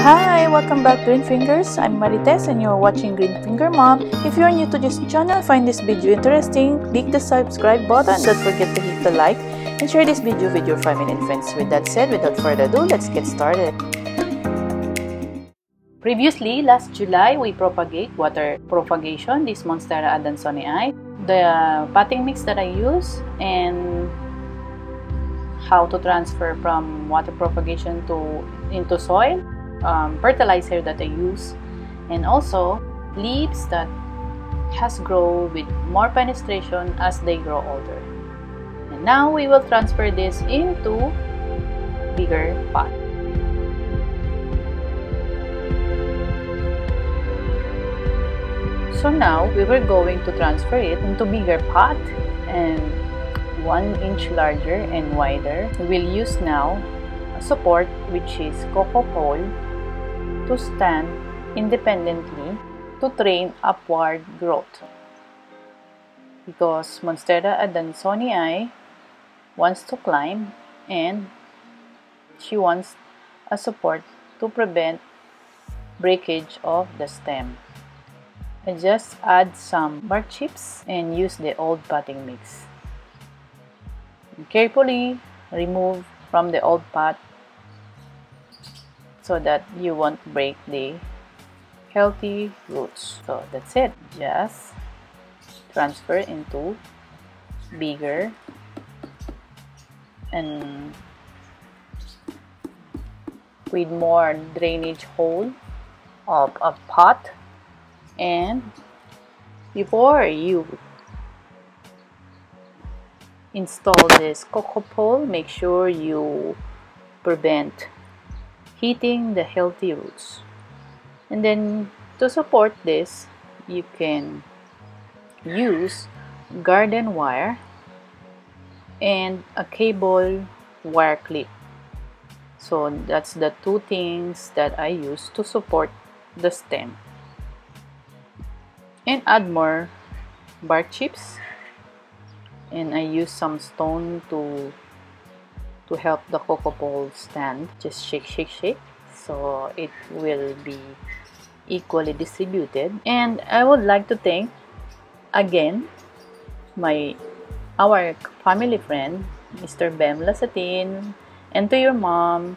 Hi, welcome back Greenfingers. I'm Marites and you're watching Greenfingermom. If you're new to this channel, find this video interesting, click the subscribe button, don't forget to hit the like, and share this video with your family and friends. With that said, without further ado, let's get started. Previously, last July, we propagate water propagation, this Monstera Adansonii, the potting mix that I use, and how to transfer from water propagation into soil, fertilizer that I use, and also leaves that has grown with more penetration as they grow older. And now we will transfer this into bigger pot. So now we were going to transfer it into bigger pot and 1 inch larger and wider. We will use now a support which is Coco pole to stand independently to train upward growth, because Monstera Adansonii wants to climb and she wants a support to prevent breakage of the stem. I just add some bark chips and use the old potting mix. Carefully remove from the old pot so that you won't break the healthy roots. So that's it. Just transfer into bigger and with more drainage hole of a pot. And before you install this Coco pole, make sure you prevent hitting the healthy roots. And then to support this, you can use garden wire and a cable wire clip. So that's the two things that I use to support the stem. And add more bark chips, and I use some stone to help the Coco pole stand. Just shake so it will be equally distributed. And I would like to thank again our family friend Mr. Bem Lasatin, and to your mom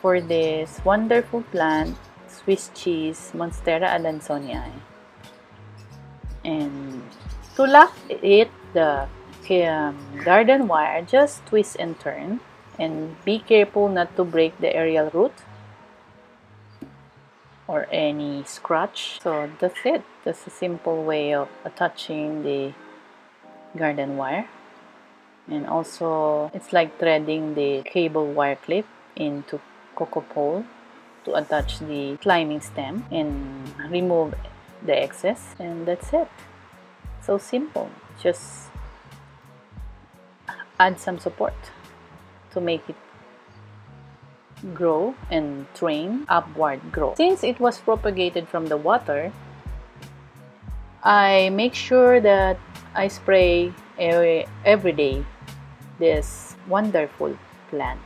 for this wonderful plant, Swiss cheese Monstera Adansonii. And to lock it, the garden wire, just twist and turn, and be careful not to break the aerial root or any scratch. So that's it. That's a simple way of attaching the garden wire. And also it's like threading the cable wire clip into Coco pole to attach the climbing stem and remove the excess, and that's it. So simple. Just add some support to make it grow and train upward growth. Since it was propagated from the water, I make sure that I spray every day this wonderful plant,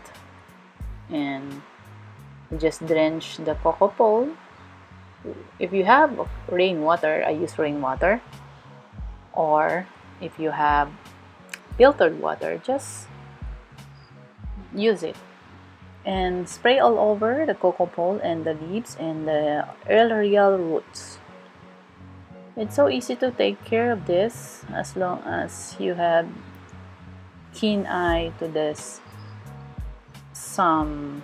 and just drench the Coco pole. If you have rainwater, I use rainwater, or if you have filtered water, just use it and spray all over the Coco pole and the leaves and the aerial roots. It's so easy to take care of this as long as you have keen eye to this. Some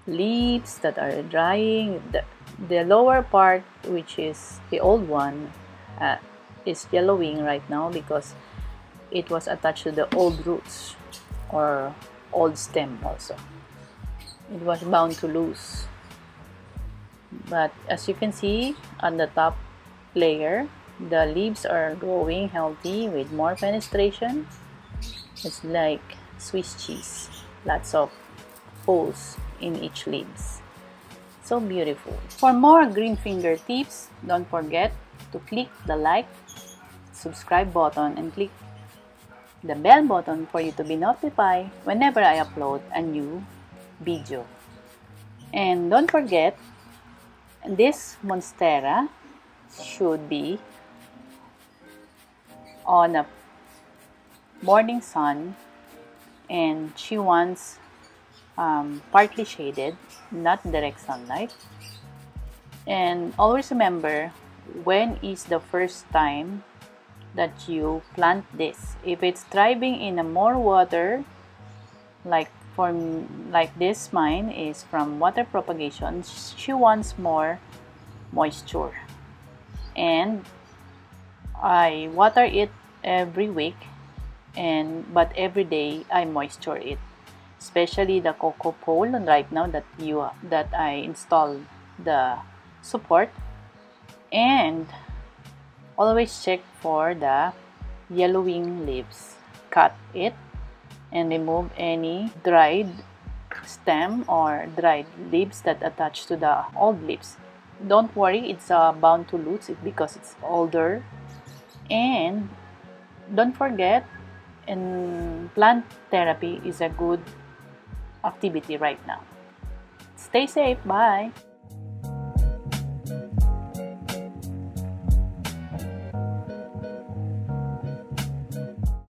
leaves that are drying, the lower part, which is the old one, is yellowing right now because it was attached to the old roots or old stem. Also it was bound to lose, but as you can see on the top layer, the leaves are growing healthy with more penetration. It's like Swiss cheese, lots of holes in each leaves. So beautiful. For more Greenfinger tips, don't forget to click the like, subscribe button, and click the bell button for you to be notified whenever I upload a new video. And don't forget, this Monstera should be on a morning sun, and she wants partly shaded, not direct sunlight. And always remember, when is the first time that you plant this? If it's thriving in a more water, like this, mine is from water propagation, she wants more moisture, and I water it every week, but every day I moisture it, especially the Coco pole right now that I installed the support. And always check for the yellowing leaves. Cut it and remove any dried stem or dried leaves that attach to the old leaves. Don't worry, it's bound to lose it because it's older. And don't forget, plant therapy is a good activity right now. Stay safe. Bye.